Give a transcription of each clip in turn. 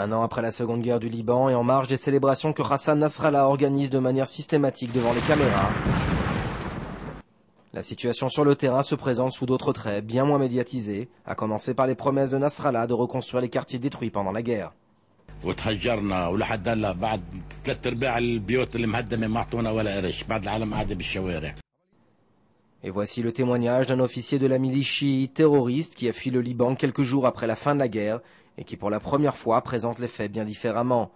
Un an après la Seconde Guerre du Liban et en marge des célébrations que Hassan Nasrallah organise de manière systématique devant les caméras, la situation sur le terrain se présente sous d'autres traits, bien moins médiatisés, à commencer par les promesses de Nasrallah de reconstruire les quartiers détruits pendant la guerre. Et voici le témoignage d'un officier de la milice chiite terroriste qui a fui le Liban quelques jours après la fin de la guerre et qui pour la première fois présente les faits bien différemment.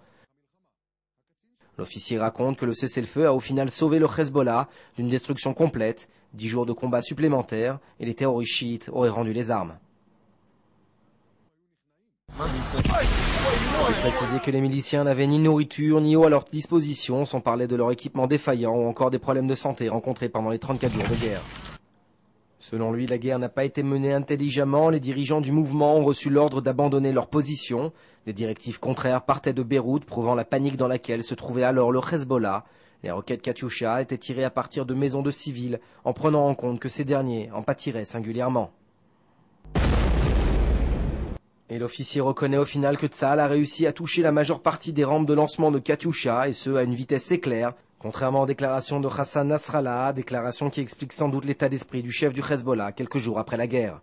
L'officier raconte que le cessez-le-feu a au final sauvé le Hezbollah d'une destruction complète, 10 jours de combats supplémentaires et les terroristes chiites auraient rendu les armes. Il précisait que les miliciens n'avaient ni nourriture ni eau à leur disposition, sans parler de leur équipement défaillant ou encore des problèmes de santé rencontrés pendant les 34 jours de guerre. Selon lui, la guerre n'a pas été menée intelligemment, les dirigeants du mouvement ont reçu l'ordre d'abandonner leur position. Des directives contraires partaient de Beyrouth, prouvant la panique dans laquelle se trouvait alors le Hezbollah. Les roquettes Katyusha étaient tirées à partir de maisons de civils, en prenant en compte que ces derniers en pâtiraient singulièrement. Et l'officier reconnaît au final que Tsahal a réussi à toucher la majeure partie des rampes de lancement de Katyusha, et ce à une vitesse éclair, contrairement aux déclarations de Hassan Nasrallah, déclaration qui explique sans doute l'état d'esprit du chef du Hezbollah quelques jours après la guerre.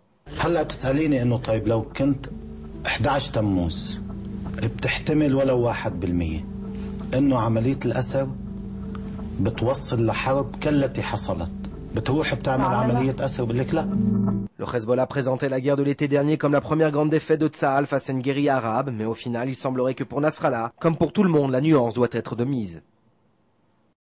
Le Hezbollah présentait la guerre de l'été dernier comme la première grande défaite de Tsahal face à une guérilla arabe, mais au final il semblerait que pour Nasrallah, comme pour tout le monde, la nuance doit être de mise.